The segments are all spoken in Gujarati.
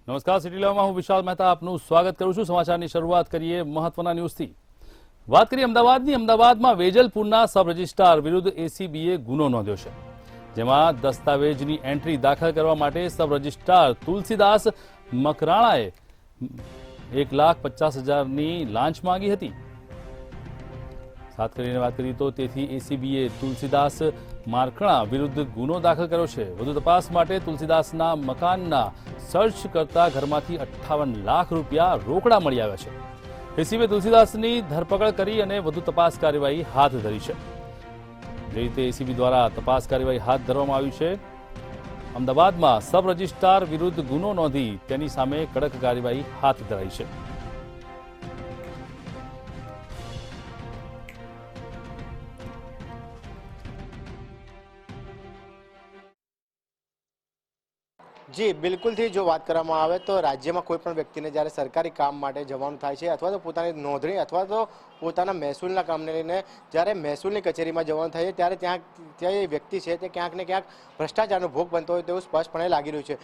નમસ્કાર, સિટી લાઈવમાં હું વિશાલ મહેતા આપનું સ્વાગત કરું છું। સમાચારની શરૂઆત કરીએ મહત્વના ન્યૂઝથી। વાત કરીએ અમદાવાદની। અમદાવાદમાં વેજલપુરના સબ રજિસ્ટ્રાર વિરુદ્ધ એસીબીએ ગુનો નોંધ્યો છે, જેમાં દસ્તાવેજની એન્ટ્રી દાખલ કરવા માટે સબ રજિસ્ટ્રાર તુલસીદાસ મકરાણાએ 1,50,000ની લાંચ માંગી હતી। ખાસ કરીને વાત કરીએ તો તેથી એસીબીએ તુલસીદાસ મારકણા વિરુદ્ધ ગુનો દાખલ કર્યો છે। વધુ તપાસ માટે તુલસીદાસના મકાનના સર્ચ કરતા ઘરમાંથી 58 લાખ રૂપિયા રોકડા મળી આવ્યા છે। એસીબીએ તુલસીદાસની ધરપકડ કરી અને વધુ તપાસ કાર્યવાહી હાથ ધરી છે। જે રીતે એસીબી દ્વારા તપાસ કાર્યવાહી હાથ ધરવામાં આવી છે। અમદાવાદમાં સબ રજિસ્ટ્રાર વિરુદ્ધ ગુનો નોંધી તેની સામે કડક કાર્યવાહી હાથ ધરાઈ છે। જી બિલકુલથી જો વાત કરવામાં આવે તો રાજ્યમાં કોઈ પણ વ્યક્તિને જ્યારે સરકારી કામ માટે જવાનું થાય છે અથવા તો પોતાની નોંધણી અથવા તો પોતાના મહેસૂલના કામને લઈને જ્યારે મહેસૂલની કચેરીમાં જવાનું થાય છે ત્યારે ત્યાં એ વ્યક્તિ છે તે ક્યાંક ને ક્યાંક ભ્રષ્ટાચારનો ભોગ બનતો હોય તેવું સ્પષ્ટપણે લાગી રહ્યું છે।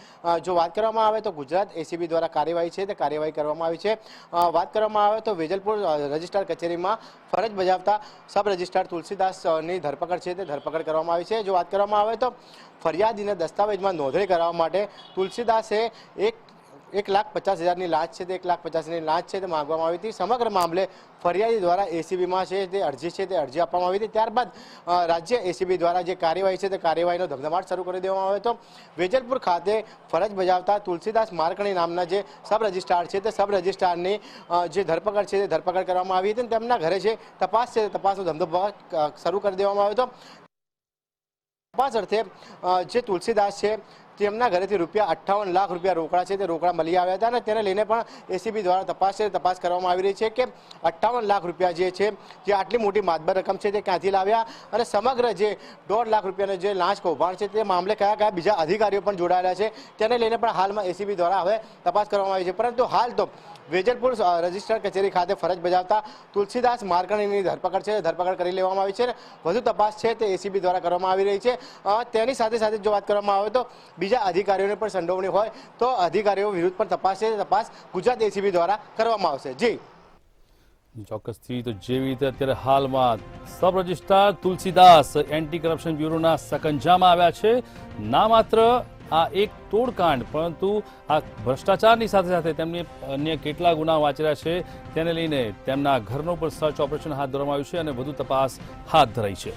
જો વાત કરવામાં આવે તો ગુજરાત એસીબી દ્વારા કાર્યવાહી છે તે કાર્યવાહી કરવામાં આવી છે। વાત કરવામાં આવે તો વેજલપુર રજિસ્ટ્રાર કચેરીમાં ફરજ બજાવતા સબ રજિસ્ટ્રાર તુલસીદાસની ધરપકડ છે તે ધરપકડ કરવામાં આવી છે। જો વાત કરવામાં આવે તો ફરિયાદીને દસ્તાવેજમાં નોંધણી કરવા માટે તુલસીદાસે 1,50,000ની લાંચ છે તે 1,50,000ની લાંચ છે તે માંગવામાં આવી હતી। સમગ્ર મામલે ફરિયાદી દ્વારા એસીબીમાં છે તે અરજી આપવામાં આવી હતી। ત્યારબાદ રાજ્ય એસીબી દ્વારા જે કાર્યવાહી છે તે કાર્યવાહીનો ધમધમાટ શરૂ કરી દેવામાં આવ્યો હતો। વેજલપુર ખાતે ફરજ બજાવતા તુલસીદાસ મારકણી નામના જે સબ રજિસ્ટ્રાર છે તે સબ રજિસ્ટ્રારની જે ધરપકડ છે તે ધરપકડ કરવામાં આવી હતી। તેમના ઘરે જે તપાસ છે તપાસનો ધમધમાટ શરૂ કરી દેવામાં આવ્યો હતો। તપાસ અર્થે જે તુલસીદાસ છે તેમના ઘરેથી ₹58 લાખ રોકડા છે તે રોકડા મળી આવ્યા હતા અને તેને લઈને પણ એસીબી દ્વારા તપાસ કરવામાં આવી રહી છે કે 58 લાખ રૂપિયા જે છે જે આટલી મોટી માતબર રકમ છે તે ક્યાંથી લાવ્યા અને સમગ્ર જે 1.5 લાખ રૂપિયાનો જે લાંચ કૌભાંડ છે તે મામલે કયા કયા બીજા અધિકારીઓ પણ જોડાયેલા છે તેને લઈને પણ હાલમાં એસીબી દ્વારા હવે તપાસ કરવામાં આવી છે। પરંતુ હાલ તો વેજલપુર રજિસ્ટ્રાર કચેરી ખાતે ફરજ બજાવતા તુલસીદાસ મારકણીની ધરપકડ કરી લેવામાં આવી છે। વધુ તપાસ છે તે એસીબી દ્વારા કરવામાં આવી રહી છે। તેની સાથે સાથે જો વાત કરવામાં આવે તો બીજા અધિકારીઓને પણ સંડોવણી હોય તો અધિકારીઓ વિરુદ્ધ પણ તપાસ ગુજરાત એસીબી દ્વારા કરવામાં આવશે। જી ચોક્કસથી। તો જેવી રીતે અત્યારે હાલમાં sub registrar Tulsidas anti corruption બ્યુરોના સકંજામાં આવ્યા છે। ના માત્ર આ એક તોડકાંડ પરંતુ આ ભ્રષ્ટાચારની સાથે સાથે તેમની અન્ય કેટલા ગુના વાંચેલા છે તેને લઈને તેમના ઘરનો પણ સર્ચ ઓપરેશન હાથ ધરવામાં આવ્યું છે અને વધુ તપાસ હાથ ધરાઈ છે।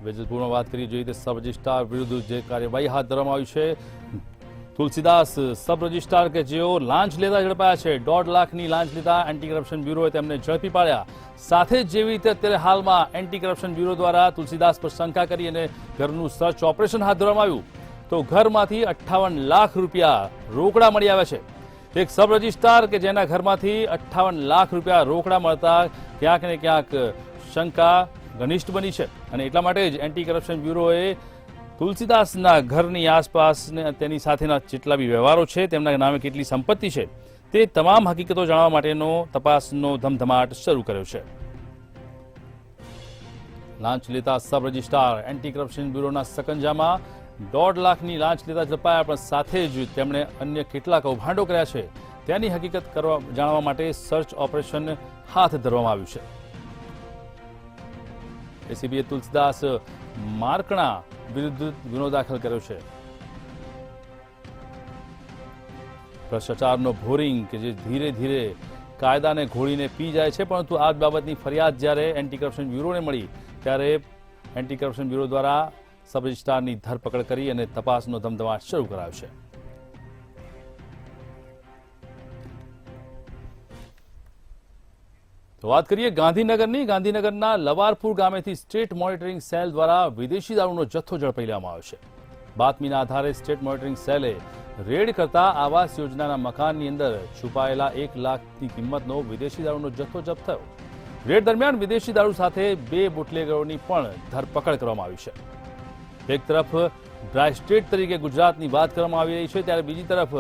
વેજલપુરમાં વાત કરીએ જોઈએ તો સબ રજિસ્ટ્રાર વિરુદ્ધ જે કાર્યવાહી હાથ ધરવામાં આવી છે। તુલસીદાસ સબ રજિસ્ટ્રાર કે જેઓ લાંચ લેતા ઝડપાયા છે, 1.5 લાખની લાંચ લેતા એન્ટી કરપ્શન બ્યુરોએ તેમને ઝડપી પાડ્યા। સાથે જ જેવી રીતે અત્યારે હાલમાં એન્ટી કરપ્શન બ્યુરો દ્વારા તુલસીદાસ પર શંકા કરી અને ઘરનું સર્ચ ઓપરેશન હાથ ધરવામાં આવ્યું તો ઘરમાંથી 58 લાખ રૂપિયા રોકડા મળી આવ્યા છે। એક સબ રજિસ્ટ્રાર કે જેના ઘરમાંથી 58 લાખ રૂપિયા રોકડા મળતા ક્યાંક ને ક્યાંક શંકા ઘનિષ્ઠ બની છે અને એટલા માટે જ એન્ટી કરપ્શન બ્યુરોએ તુલસીદાસના ઘરની આસપાસ તેની સાથેના જેટલા બી વ્યવહારો છે, તેમના નામે કેટલી સંપત્તિ છે તે તમામ હકીકતો જાણવા માટેનો તપાસનો ધમધમાટ શરૂ કર્યો છે। લાંચ લેતા સબ રજિસ્ટ્રાર એન્ટી કરપ્શન બ્યુરોના સકંજામાં 1.5 લાખની લાંચ લેતા ઝડપાયા, પણ સાથે જ તેમણે અન્ય કેટલા કૌભાંડો કર્યા છે તેની હકીકત જાણવા માટે સર્ચ ઓપરેશન હાથ ધરવામાં આવ્યું છે। એસીબીએ તુલસીદાસ મારકણા વિરુદ્ધ ગુનો દાખલ કર્યો છે। ભ્રષ્ટાચારનો ભોરિંગ કે જે ધીરે ધીરે કાયદાને ઘોળીને પી જાય છે, પરંતુ આ બાબતની ફરિયાદ જ્યારે એન્ટી કરપ્શન બ્યુરોને મળી ત્યારે એન્ટી કરપ્શન બ્યુરો દ્વારા સબ રજિસ્ટ્રારની ધરપકડ કરી અને તપાસનો ધમધમાટ શરૂ કરાયો છે। તો વાત કરીએ ગાંધીનગરની। ગાંધીનગરના લવારપુર ગામેથી સ્ટેટ મોનિટરિંગ સેલ દ્વારા વિદેશી દારૂનો જથ્થો ઝડપી લેવામાં આવ્યો છે। બાતમીના આધારે સ્ટેટ મોનિટરિંગ સેલે રેડ કરતા આવાસ યોજનાના મકાનની અંદર છુપાયેલા 1 લાખની કિંમતનો વિદેશી દારૂનો જથ્થો જપ્ત થયો। રેડ દરમિયાન વિદેશી દારૂ સાથે 2 બુટલેગરોની પણ ધરપકડ કરવામાં આવી છે। એક તરફ ડ્રાય સ્ટેટ તરીકે ગુજરાતની વાત કરવામાં આવી રહી છે ત્યારે બીજી તરફ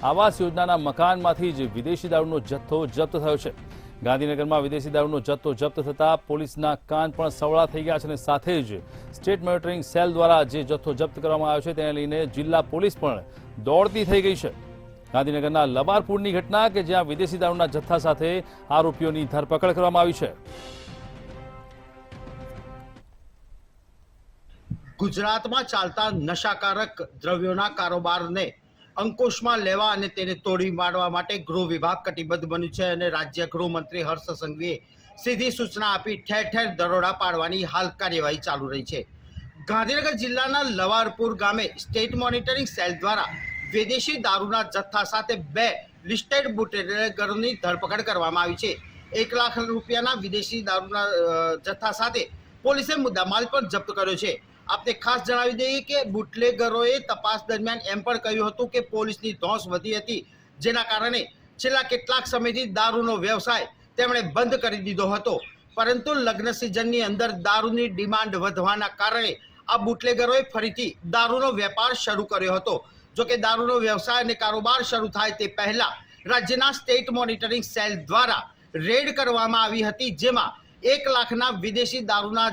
આવાસ યોજનાના મકાનમાંથી જ વિદેશી દારૂનો જથ્થો જપ્ત થયો છે। ગાંધીનગરમાં વિદેશી દારૂનો જથ્થો જપ્ત થતા પોલીસના કાન પણ સવળા થઈ ગયા છે અને સાથે જ સ્ટેટ મોનિટરિંગ સેલ દ્વારા જે જથ્થો જપ્ત કરવામાં આવ્યો છે તેને લઈને જિલ્લા પોલીસ પણ દોડતી થઈ ગઈ છે। ગાંધીનગરના લબારપુરની ઘટના કે જ્યાં વિદેશી દારૂના જથ્થા સાથે આરોપીઓની ધરપકડ કરવામાં આવી છે। ગુજરાતમાં ચાલતા નશાકારક દ્રવ્યોના કારોબારને અંકુશમાં લેવા અને તેને તોડી પાડવા માટે ગૃહ વિભાગ કટિબદ્ધ બન્યું છે અને રાજ્ય ગૃહમંત્રી હર્ષ સંઘવીએ સીધી સૂચના આપી ઠેર ઠેર દરોડા પાડવાની હાલ કાર્યવાહી ચાલુ રહી છે। ગાંધીનગર જિલ્લાના લવારપુર ગામે સ્ટેટ મોનિટરિંગ સેલ દ્વારા વિદેશી દારૂના જથ્થા સાથે 2 લિસ્ટેડ બુટલેગરોની ધરપકડ કરવામાં આવી છે। 1 લાખ રૂપિયાના વિદેશી દારૂના જથ્થા સાથે પોલીસે મુદ્દામાલ પણ જપ્ત કર્યો છે। આપને ખાસ જણાવી દઈએ કે બુટલેગરોએ તપાસ દરમિયાન એમ પણ કહ્યું હતું કે પોલીસની ધોંસ વધી હતી, જેના કારણે છેલ્લા કેટલાક સમયથી દારૂનો વ્યવસાય તેમણે બંધ કરી દીધો હતો, પરંતુ લગ્ન સિઝનની અંદર દારૂની ડિમાન્ડ વધવાના કારણે આ બુટલેગરોએ ફરીથી દારૂનો વેપાર શરૂ કર્યો હતો। જો કે દારૂનો વ્યવસાય અને કારોબાર શરૂ થાય તે પહેલા રાજ્યના સ્ટેટ મોનિટરિંગ સેલ દ્વારા રેડ કરવામાં આવી હતી, જેમાં 1 લાખના વિદેશી દારૂના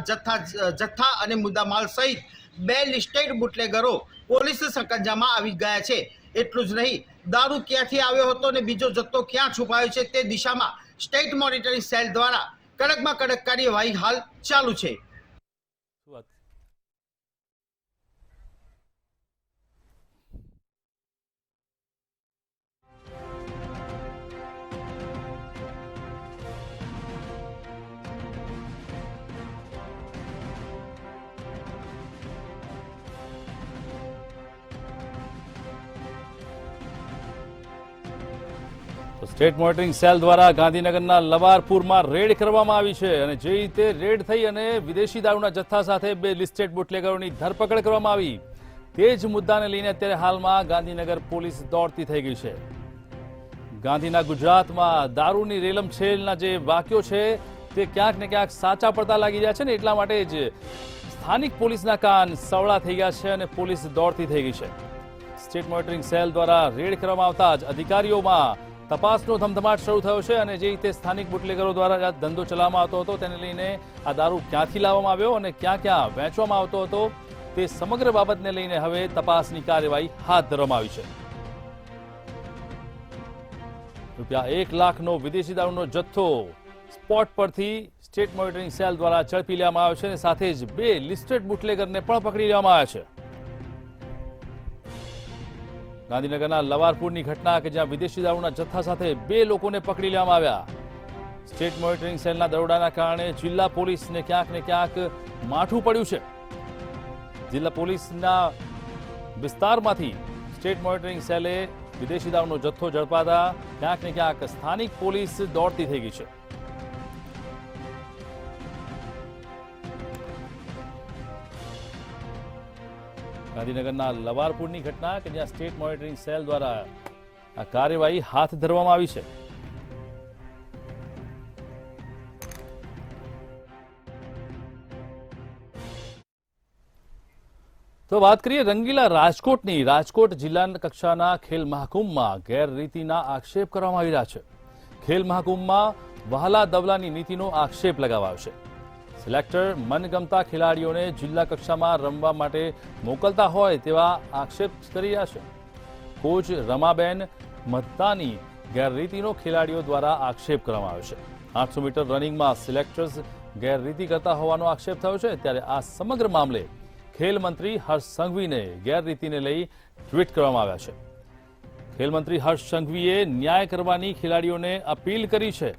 જથ્થા અને મુદ્દામાલ સહિત 2 લિસ્ટેડ બુટલેગરો પોલીસ સંકજામાં આવી ગયા છે। એટલું જ નહીં, દારૂ ક્યાંથી આવ્યો હતો અને બીજો જથ્થો ક્યાં છુપાયો છે તે દિશામાં સ્ટેટ મોનિટરિંગ સેલ દ્વારા કડકમાં કડક કાર્યવાહી હાલ ચાલુ છે। સ્ટેટ મોનિટરિંગ સેલ દ્વારા ગાંધીનગરના લવારપુરમાં રેડ કરવામાં આવી છે અને જે રીતે રેડ થઈ અને વિદેશી દારૂના જથ્થા સાથે 2 લિસ્ટેડ બુટલેગરોની ધરપકડ કરવામાં આવી, તે જ મુદ્દાને લઈને અત્યારે હાલમાં ગાંધીનગર પોલીસ દોડતી થઈ ગઈ છે। ગાંધીના ગુજરાતમાં દારૂની રેલમછેલના જે વાક્યો છે તે ક્યાંક ને ક્યાંક સાચા પડતા લાગી રહ્યા છે ને એટલા માટે જ સ્થાનિક પોલીસના કાન સવળા થઈ ગયા છે અને પોલીસ દોડતી થઈ ગઈ છે। સ્ટેટ મોનિટરિંગ સેલ દ્વારા રેડ કરવામાં આવતા જ અધિકારીઓમાં તપાસનો ધમધમાટ શરૂ થયો છે અને જે રીતે સ્થાનિક બુટલેગરો દ્વારા ધંધો ચલાવવામાં આવતો હતો તેને લઈને આ દારૂ ક્યાંથી લાવવામાં આવ્યો અને ક્યાં ક્યાં વેચવામાં આવતો હતો તે સમગ્ર બાબતને લઈને હવે તપાસની કાર્યવાહી હાથ ધરવામાં આવી છે। રૂપિયા 1 લાખનો વિદેશી દારૂનો જથ્થો સ્પોટ પરથી સ્ટેટ મોનિટરિંગ સેલ દ્વારા ઝડપી લેવામાં આવ્યો છે અને સાથે જ 2 લિસ્ટેડ બુટલેગરને પણ પકડી લેવામાં આવ્યા છે। ગાંધીનગરના લવારપુરની ઘટના કે જ્યાં વિદેશી દારૂના જથ્થા સાથે 2 લોકોને પકડી લેવામાં આવ્યા। સ્ટેટ મોનિટરિંગ સેલના દરોડાના કારણે જિલ્લા પોલીસને ક્યાંક ને ક્યાંક માઠું પડ્યું છે। જિલ્લા પોલીસના વિસ્તારમાંથી સ્ટેટ મોનિટરિંગ સેલે વિદેશી દારૂનો જથ્થો ઝડપાતા ક્યાંક ને ક્યાંક સ્થાનિક પોલીસ દોડતી થઈ ગઈ છે। ગાંધીનગરના લવારપુરની ઘટના કે જ્યાં સ્ટેટ મોનિટરિંગ સેલ દ્વારા આ કાર્યવાહી હાથ ધરવામાં આવી છે। તો વાત કરીએ રંગીલા રાજકોટની। રાજકોટ જિલ્લા કક્ષાના ખેલ મહાકુંભમાં ગેરરીતિના આક્ષેપ કરવામાં આવી રહ્યા છે। ખેલ મહાકુંભમાં વહાલા દવલાની નીતિનો આક્ષેપ લગાવાયો છે। સિલેક્ટર મનગમતા ખેલાડીઓને જિલ્લા કક્ષામાં રમવા માટે મોકલતા હોય તેવા આક્ષેપ કરી રહ્યા છે। કોચ રમાબેન મહેતાની ગેરરીતિનો ખેલાડીઓ દ્વારા આક્ષેપ કરવામાં આવ્યો છે। 800 મીટર રનિંગમાં સિલેક્ટર્સ ગેરરીતિ કરતા હોવાનો આક્ષેપ થયો છે, ત્યારે આ સમગ્ર મામલે ખેલ મંત્રી હર્ષ સંઘવીને ગેરરીતિને લઈ ટ્વીટ કરવામાં આવ્યા છે। ખેલ મંત્રી હર્ષ સંઘવીએ ન્યાય કરવાની ખેલાડીઓને અપીલ કરી છે।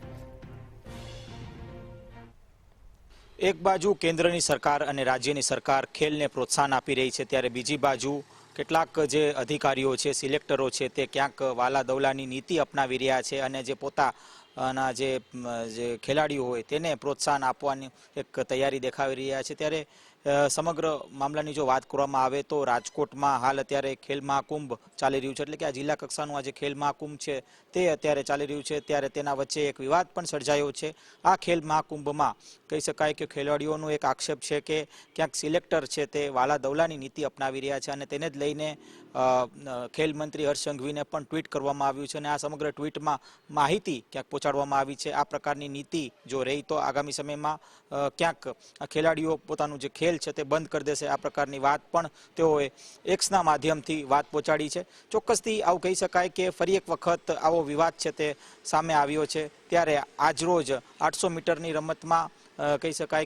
એક બાજુ કેન્દ્રની સરકાર અને રાજ્યની સરકાર ખેલને પ્રોત્સાહન આપી રહી છે, ત્યારે બીજી બાજુ કેટલાક જે અધિકારીઓ છે, સિલેક્ટરો છે, તે ક્યાંક વાલા દવલાની નીતિ અપનાવી રહ્યા છે અને જે પોતાના જે ખેલાડીઓ હોય તેને પ્રોત્સાહન આપવાની એક તૈયારી દેખાવી રહ્યા છે। ત્યારે સમગ્ર મામલાની જો વાત કરવામાં આવે તો રાજકોટમાં હાલ અત્યારે ખેલ મહાકુંભ ચાલી રહ્યું છે, એટલે કે આ જિલ્લા કક્ષાનું આ જે ખેલ મહાકુંભ છે તે અત્યારે ચાલી રહ્યું છે। ત્યારે તેના વચ્ચે એક વિવાદ પણ સર્જાયો છે। આ ખેલ મહાકુંભમાં કહી શકાય કે ખેલાડીઓનો એક આક્ષેપ છે કે ક્યાંક સિલેક્ટર છે તે વાલા દવલાની નીતિ અપનાવી રહ્યા છે અને તેને જ લઈને ખેલ મંત્રી હર્ષ સંઘવીને પણ ટ્વીટ કરવામાં આવ્યું છે અને આ સમગ્ર ટ્વીટમાં માહિતી ક્યાંક પહોંચાડવામાં આવી છે. આ પ્રકારની નીતિ જો રહી તો આગામી સમયમાં ક્યાંક આ ખેલાડીઓ પોતાનું જે ખેલ છે તે બંધ કરી દેશે. આ પ્રકારની વાત પણ તેઓએ એક્સના માધ્યમથી વાત પહોંચાડી છે. ચોક્કસથી આવું કહી શકાય કે ફરી એક વખત આવો વિવાદ છે તે સામે આવ્યો છે. ત્યારે આજરોજ 800 મીટરની રમતમાં કહી શકાય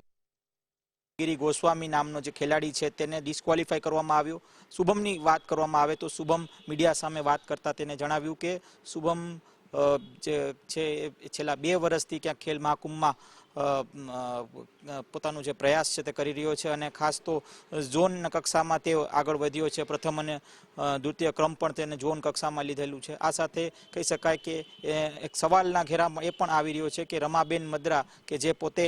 ગિરી ગોસ્વામી નામનો જે ખેલાડી છે તેને ડિસ્ક્વોલિફાય કરવામાં આવ્યો. શુભમની વાત કરવામાં આવે તો શુભમ મીડિયા સામે વાત કરતા તેને જણાવ્યું કે શુભમ જે છે છેલ્લા 2 વર્ષથી ક્યાંક ખેલ મહાકુંભમાં પોતાનું જે પ્રયાસ છે તે કરી રહ્યો છે અને ખાસ તો ઝોન કક્ષામાં તે આગળ વધ્યો છે. પ્રથમ અને દ્વિતીય ક્રમ પણ તેને ઝોન કક્ષામાં લીધેલું છે. આ સાથે કહી શકાય કે એક સવાલના ઘેરામાં એ પણ આવી રહ્યો છે કે રમાબેન મદ્રા કે જે પોતે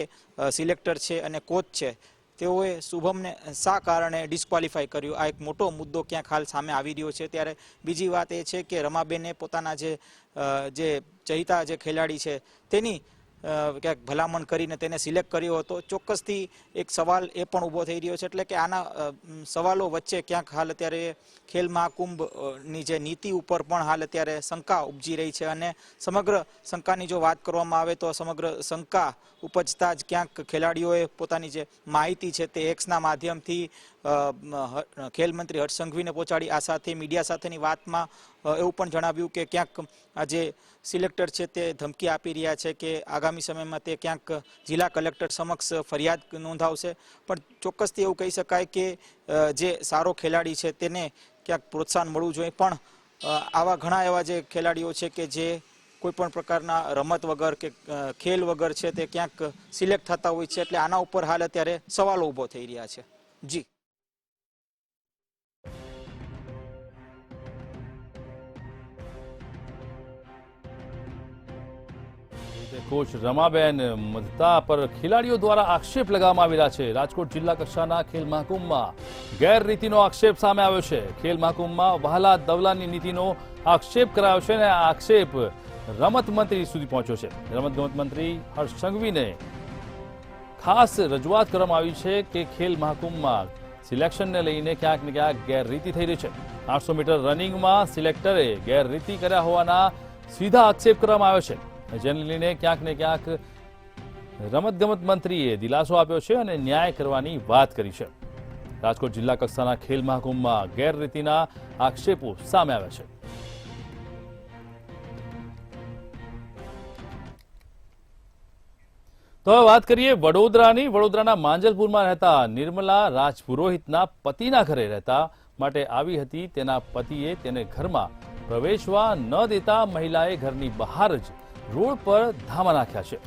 સિલેક્ટર છે અને કોચ છે તેઓએ શુભમને શા કારણે ડિસ્ક્વોલિફાય કર્યું, આ એક મોટો મુદ્દો ક્યાંક હાલ સામે આવી રહ્યો છે. ત્યારે બીજી વાત એ છે કે રમાબેને પોતાના જે ચહિતા જે ખેલાડી છે તેની ક્યાંક ભલામણ કરીને તેને સિલેક્ટ કર્યો હતો. ચોક્કસથી એક સવાલ એ પણ ઊભો થઈ રહ્યો છે. એટલે કે આના સવાલો વચ્ચે ક્યાંક હાલ અત્યારે ખેલ મહાકુંભની જે નીતિ ઉપર પણ હાલ અત્યારે શંકા ઉપજી રહી છે અને સમગ્ર શંકાની જો વાત કરવામાં આવે તો સમગ્ર શંકા ઉપજતા જ ક્યાંક ખેલાડીઓએ પોતાની જે માહિતી છે તે એક્સના માધ્યમથી ખેલ મંત્રી હર્ષ સંઘવીને પહોંચાડી. આ સાથે મીડિયા સાથેની વાતમાં એવું પણ જણાવ્યું કે ક્યાંક આ જે સિલેક્ટર છે તે ધમકી આપી રહ્યા છે કે આગામી સમયમાં તે ક્યાંક જિલ્લા કલેક્ટર સમક્ષ ફરિયાદ નોંધાવશે. પણ ચોક્કસથી એવું કહી શકાય કે જે સારો ખેલાડી છે તેને ક્યાંક પ્રોત્સાહન મળવું જોઈએ. પણ આવા ઘણા એવા જે ખેલાડીઓ છે કે જે કોઈ પણ પ્રકારના રમત વગર કે ખેલ વગર છે તે ક્યાંક સિલેક્ટ થતા હોય છે. એટલે આના ઉપર હાલ અત્યારે સવાલો ઊભો થઈ રહ્યા છે. જી કોચ રમાબેન મદ્રા પર ખેલાડીઓ દ્વારા આક્ષેપ લગાવવામાં આવી રહ્યા છે. રાજકોટ જિલ્લા કક્ષાના ખેલ મહાકુંભમાં ગેરરીતિનો આક્ષેપ સામે આવ્યો છે. ખેલ મહાકુંભમાં વહાલા દવલાની નીતિનો આક્ષેપ કરાયો છે અને આ આક્ષેપ રમત મંત્રી સુધી પહોંચ્યો છે. રમતગમત મંત્રી હર્ષ સંઘવીને ખાસ રજૂઆત કરવામાં આવી છે કે ખેલ મહાકુંભમાં સિલેક્શનને લઈને ક્યાંક ને ક્યાંક ગેરરીતિ થઈ રહી છે. 800 મીટર રનિંગમાં સિલેક્ટરે ગેરરીતિ કર્યા હોવાના સીધા આક્ષેપ કરવામાં આવ્યો છે. જેને લઈને ક્યાંક ને ક્યાંક રમતગમત મંત્રીએ દિલાસો આપ્યો છે અને ન્યાય કરવાની વાત કરી છે. રાજકોટ જિલ્લા કક્ષાના ખેલ મહાકુંભમાં ગેરરીતિના આક્ષેપો સામે આવ્યા છે. તો હવે વાત કરીએ વડોદરાની. વડોદરાના માંજલપુરમાં રહેતા નિર્મલા રાજપુરોહિતના પતિના ઘરે રહેતા માટે આવી હતી. તેના પતિએ તેને ઘરમાં પ્રવેશવા ન દેતા મહિલાએ ઘરની બહાર જ રોડ પર ધામા નાખ્યા છે.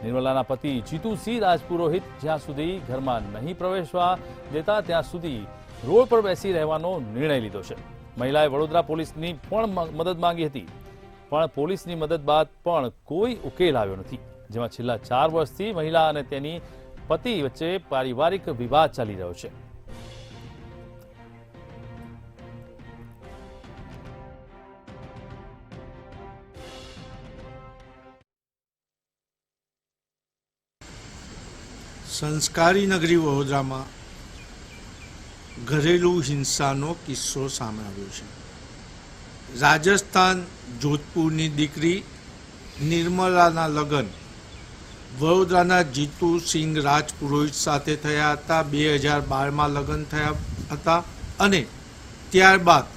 નિર્મલાના પતિ જીતુસિંહ રાજપુરોહિત જ્યાં સુધી ઘરમાં નહીં પ્રવેશવા દેતા ત્યાં સુધી રોડ પર બેસી રહેવાનો નિર્ણય લીધો છે. મહિલાએ વડોદરા પોલીસની પણ મદદ માંગી હતી, પણ પોલીસની મદદ બાદ પણ કોઈ ઉકેલ આવ્યો નથી. જેમાં છેલ્લા 4 વર્ષથી મહિલા અને તેની પતિ વચ્ચે પારિવારિક વિવાદ ચાલી રહ્યો છે. સંસ્કારી નગરી વડોદરામાં ઘરેલું હિંસાનો કિસ્સો સામે આવ્યો છે. રાજસ્થાન જોધપુરની દીકરી નિર્મલાના લગ્ન વડોદરાના જીતુસિંહ રાજપુરોહિત સાથે થયા હતા. 2012માં લગ્ન થયા હતા અને ત્યારબાદ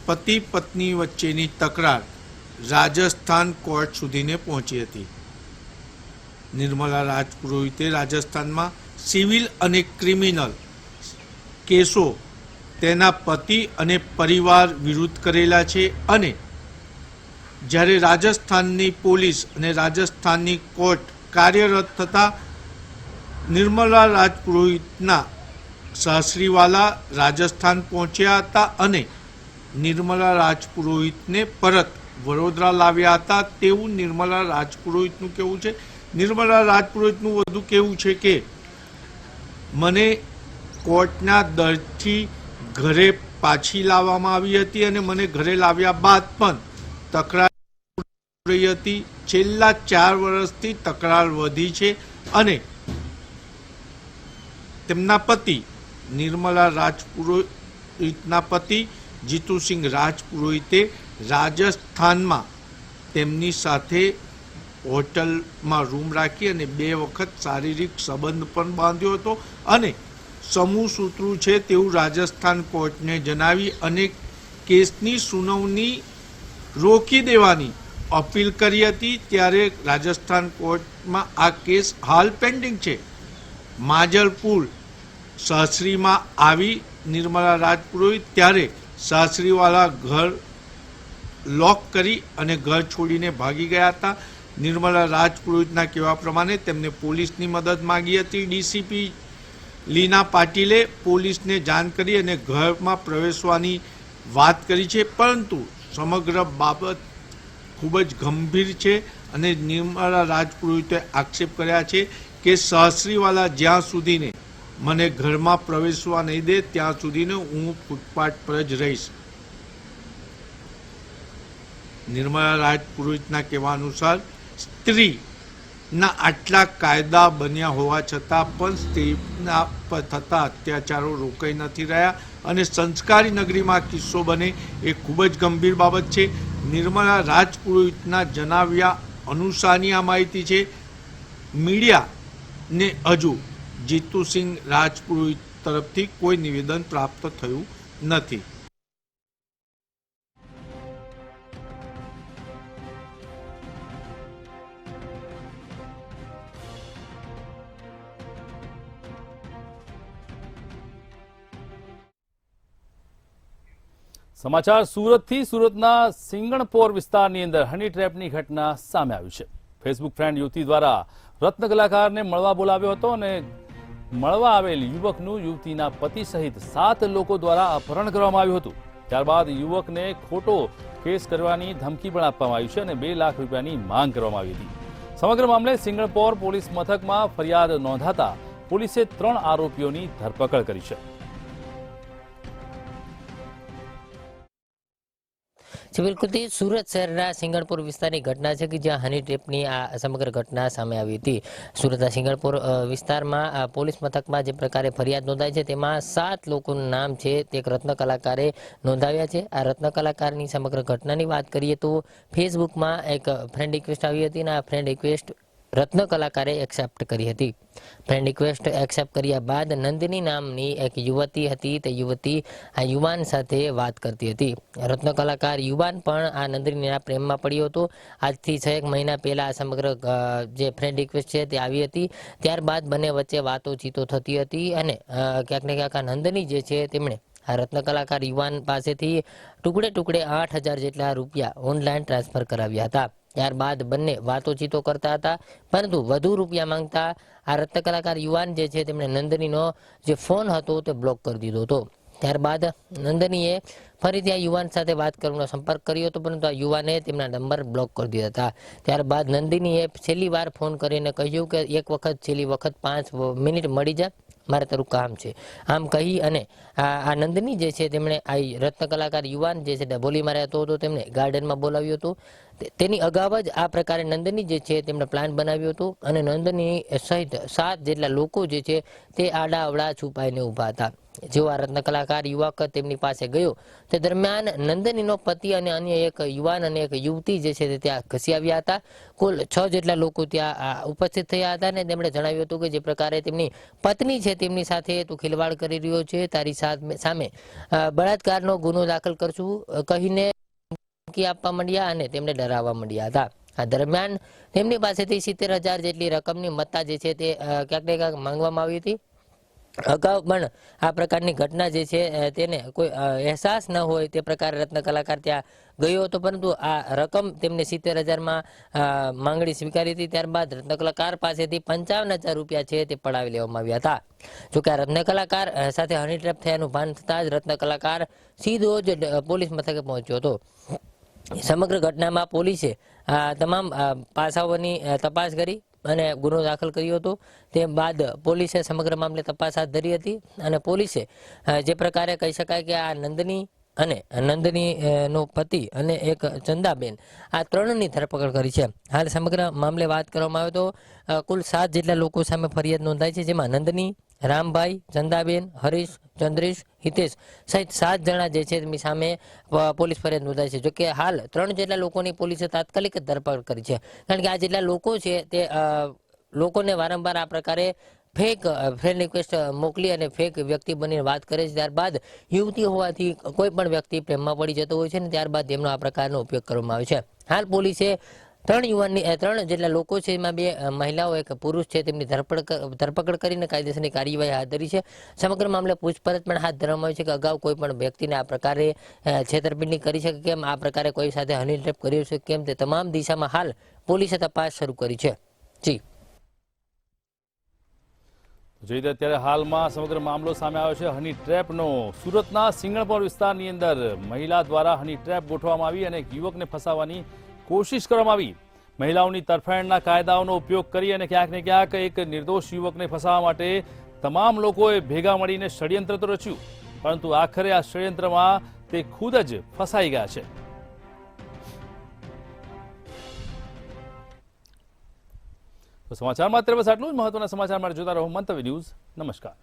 પતિ પત્ની વચ્ચેની તકરાર રાજસ્થાન કોર્ટ સુધીને પહોંચી હતી. નિર્મલા રાજપુરોહિતે રાજસ્થાનમાં સિવિલ અને ક્રિમિનલ કેસો તેના પતિ અને પરિવાર વિરુદ્ધ કરેલા છે અને જ્યારે રાજસ્થાનની પોલીસ અને રાજસ્થાનની કોર્ટ કાર્યરત થતા નિર્મલા રાજપુરોહિતના સાસરીવાલા રાજસ્થાન પહોંચ્યા હતા અને નિર્મલા રાજપુરોહિતને પરત વડોદરા લાવ્યા હતા તેવું નિર્મલા રાજપુરોહિતનું કહેવું છે. નિર્મલા રાજપુરોહિતનું વધુ કહેવું છે કે મને કોર્ટના દરથી ઘરે પાછી લાવવામાં આવી હતી અને મને ઘરે લાવ્યા બાદ પણ તકરાર રહી હતી. છેલ્લા 4 વર્ષથી તકરાર વધી છે અને તેમના પતિ નિર્મલા રાજપુરોહિતના પતિ જીતુસિંહ રાજપુરોહિતે રાજસ્થાનમાં તેમની સાથે હોટલમાં રૂમ રાખી અને 2 વખત શારીરિક સંબંધ પણ બાંધ્યો હતો અને સમૂહ સૂત્રું છે તેવું રાજસ્થાન કોર્ટને જણાવી અને કેસની સુનાવણી રોકી દેવાની અપીલ કરી હતી। ત્યારે રાજસ્થાન કોર્ટમાં આ કેસ હાલ પેન્ડિંગ છે। માજલપુર સાસરીમાં આવી નિર્મલા રાજપુરોહિત ત્યારે સાસરીવાળા ઘર લોક કરી અને ઘર છોડીને ભાગી ગયા હતા। નિર્મલા રાજપુરોહિતના કહેવા પ્રમાણે તેમને પોલીસની મદદ માંગી હતી। ડીસીપી લીના પાટીલે પોલીસને જાણ કરી અને ઘરમાં પ્રવેશવાની વાત કરી છે, પરંતુ સમગ્ર બાબત ખૂબ જ ગંભીર છે અને નિર્મલા રાજપુરોહિતે આક્ષેપ કર્યા છે કે સાસરીવાળા જ્યાં સુધીને મને ઘરમાં પ્રવેશવા નહીં દે ત્યાં સુધીને હું ફૂટપાથ પર જ રહીશ। નિર્મલા રાજપુરોહિતના કહેવા અનુસાર સ્ત્રીના આટલા કાયદા બન્યા હોવા છતાં પણ સ્ત્રીના પર થતા અત્યાચારો રોકાઈ નથી રહ્યા અને સંસ્કારી નગરીમાં કિસ્સો બને એ ખૂબ જ ગંભીર બાબત છે। નિર્મલા રાજપુરોહિતના જણાવ્યા અનુસારની આ માહિતી છે। મીડિયાને હજુ જીતુસિંહ રાજપુરોહિત તરફથી કોઈ નિવેદન પ્રાપ્ત થયું નથી। સમાચાર સુરતથી। સુરતના સિંગણપોર વિસ્તારની અંદર હની ટ્રેપની ઘટના સામે આવી છે। ફેસબુક ફ્રેન્ડ યુવતી દ્વારા રત્ન કલાકારને મળવા બોલાવ્યો હતો અને મળવા આવેલ યુવકનું યુવતીના પતિ સહિત 7 લોકો દ્વારા અપહરણ કરવામાં આવ્યું હતું। ત્યારબાદ યુવકને ખોટો કેસ કરવાની ધમકી પણ આપવામાં આવી છે અને 2 લાખ રૂપિયાની માંગ કરવામાં આવી હતી। સમગ્ર મામલે સિંગણપોર પોલીસ મથકમાં ફરિયાદ નોંધાતા પોલીસે 3 આરોપીઓની ધરપકડ કરી છે। બિલકુલથી સુરત શહેરના સિંગણપુર વિસ્તારની ઘટના છે કે જ્યાં હની ટ્રેપની આ સમગ્ર ઘટના સામે આવી હતી। સુરતના સિંગણપુર વિસ્તારમાં પોલીસ મથકમાં જે પ્રકારે ફરિયાદ નોંધાઈ છે તેમાં 7 લોકોનું નામ છે તે એક રત્ન કલાકારે નોંધાવ્યા છે। આ રત્ન કલાકારની સમગ્ર ઘટનાની વાત કરીએ તો ફેસબુકમાં એક ફ્રેન્ડ રિક્વેસ્ટ આવી હતી અને આ ફ્રેન્ડ રિક્વેસ્ટ રત્ન કલાકારે એક્સેપ્ટ કરી હતી। ફ્રેન્ડ રિક્વેસ્ટ એક્સેપ્ટ કર્યા બાદ નંદિની નામની એક યુવતી હતી તે યુવતી આ યુવાન સાથે વાત કરતી હતી। રત્ન કલાકાર યુવાન પણ આ નંદિનીના પ્રેમમાં પડ્યો હતો। આજથી 6 મહિના પહેલા આ સમગ્ર જે ફ્રેન્ડ રિક્વેસ્ટ છે તે આવી હતી। ત્યારબાદ બંને વચ્ચે વાતોચીતો થતી હતી અને ક્યાંક ને ક્યાંક આ નંદિની જે છે તેમણે આ રત્ન કલાકાર યુવાન પાસેથી ટુકડે 8,000 જેટલા રૂપિયા ઓનલાઈન ટ્રાન્સફર કરાવ્યા હતા। ત્યારબાદ બંને વાતોચીતો કરતા હતા, પરંતુ વધુ રૂપિયા માંગતા આ રત્ન કલાકાર યુવાન જે છે તેમણે નંદનીનો જે ફોન હતો તે બ્લોક કરી દીધો હતો। ત્યારબાદ નંદનીએ ફરીથી આ યુવાન સાથે વાત કરવાનો સંપર્ક કર્યો હતો, પરંતુ આ યુવાને તેમના નંબર બ્લોક કરી દીધા હતા। ત્યારબાદ નંદનીએ છેલ્લી વાર ફોન કરીને કહ્યું કે છેલ્લી વખત 5 મિનિટ મળી જા, મારે તારું કામ છે। આમ કહી અને આ નંદની જે છે તેમણે આ રત્ન કલાકાર યુવાન જે છે ડભોલીમાં રહેતો હતો તેમને ગાર્ડનમાં બોલાવ્યો હતો। તેની અગાઉ જ આ પ્રકારે નંદની જે છે તેમણે પ્લાન બનાવ્યો હતો અને નંદની સહિત 7 જેટલા લોકો જે છે તે આડા અવડા છુપાઈને ઊભા હતા। જેવો આ રત્ન કલાકાર યુવક તેમની પાસે ગયો તે દરમિયાન નંદનીનો પતિ અને અન્ય એક યુવાન અને એક યુવતી જે છે તે ત્યાં ઘસી આવ્યા હતા। કુલ 6 જેટલા લોકો ત્યાં ઉપસ્થિત થયા હતા અને તેમણે જણાવ્યું હતું કે જે પ્રકારે તેમની પત્ની છે તેમની સાથે તું ખિલવાડ કરી રહ્યો છે, તારી સામે બળાત્કારનો ગુનો દાખલ કરશું કહીને ધમકી આપવા માંડ્યા અને તેમને ડરાવવા માંડ્યા હતા। આ દરમિયાન તેમની પાસેથી 70,000 જેટલી રકમની મત્તા જે છે તે ક્યાંક ને ક્યાંક માંગવામાં આવી હતી। અગાઉ પણ આ પ્રકારની ઘટના જે છે તેને કોઈ અહેસાસ ન હોય તે પ્રકારે રત્ન કલાકાર ત્યાં ગયો હતો, પરંતુ આ રકમ તેમને 70,000માં માંગણી સ્વીકારી હતી। ત્યારબાદ રત્ન કલાકાર પાસેથી 55,000 રૂપિયા છે તે પડાવી લેવામાં આવ્યા હતા। જોકે આ રત્ન કલાકાર સાથે હની ટ્રેપ થયાનું ભાન થતાં જ રત્ન કલાકાર સીધો જ પોલીસ મથકે પહોંચ્યો હતો। સમગ્ર ઘટનામાં પોલીસે તમામ પાસાઓની તપાસ કરી અને ગુનો દાખલ કર્યો હતો। તે બાદ પોલીસે સમગ્ર મામલે તપાસ હાથ ધરી હતી અને પોલીસે જે પ્રકારે કહી શકાય કે આ નંદની અને નંદનીનો પતિ અને એક ચંદાબેન આ 3ની ધરપકડ કરી છે। હાલ સમગ્ર મામલે વાત કરવામાં આવે તો કુલ 7 જેટલા લોકો સામે ફરિયાદ નોંધાઈ છે, જેમાં નંદની, રામભાઈ, ચંદાબેન, હરીશ, ચંદ્રેશ, હિતેશ સહિત 7 જણા જે છે તેમની સામે પોલીસ ફરિયાદ નોંધાઈ છે. જોકે હાલ 3 જેટલા લોકોની પોલીસે તાત્કાલિક જ ધરપકડ કરી છે, કારણ કે આ જેટલા લોકો છે તે લોકોને વારંવાર આ પ્રકારે ફેક ફ્રેન્ડ રિક્વેસ્ટ મોકલી અને ફેક વ્યક્તિ બનીને વાત કરે છે. ત્યારબાદ યુવતી હોવાથી કોઈ પણ વ્યક્તિ પ્રેમમાં પડી જતો હોય છે અને ત્યારબાદ તેમનો આ પ્રકારનો ઉપયોગ કરવામાં આવે છે. હાલ પોલીસે 3 જેટલા લોકો છે, એમાં 2 મહિલાઓ, 1 પુરુષ છે, તેમની ધરપકડ કરીને કાયદેસરની કાર્યવાહી હાથ ધરી છે. સમગ્ર મામલે પૂછપરછ પણ હાથ ધરવામાં આવી છે કે અગાઉ કોઈ પણ વ્યક્તિને આ પ્રકારે છેતરપિંડી કરી છે કે કેમ, આ પ્રકારે કોઈ સાથે હની ટ્રેપ કર્યો છે કેમ, તે તમામ દિશામાં હાલ પોલીસે તપાસ શરૂ કરી છે. જી જોઈએ અત્યારે હાલમાં સમગ્ર મામલો સામે આવ્યો છે હની ટ્રેપનો. સુરતના સિંગણપોર વિસ્તારની અંદર મહિલા દ્વારા હની ટ્રેપ ગોઠવવામાં આવી અને એક યુવકને ફસાવવાની કોશિશ કરવામાં આવી. મહિલાઓની તરફેણના કાયદાઓનો ઉપયોગ કરી અને ક્યાંક ને ક્યાંક એક નિર્દોષ યુવકને ફસાવવા માટે તમામ લોકોએ ભેગા મળીને ષડયંત્ર તો રચ્યું, પરંતુ આખરે આ ષડયંત્રમાં તે ખુદ જ ફસાઈ ગયા છે. તો સમાચારમાં અત્યારે બસ આટલું જ. મહત્વના સમાચાર માટે જોતા રહો મંતવ્ય ન્યૂઝ. નમસ્કાર.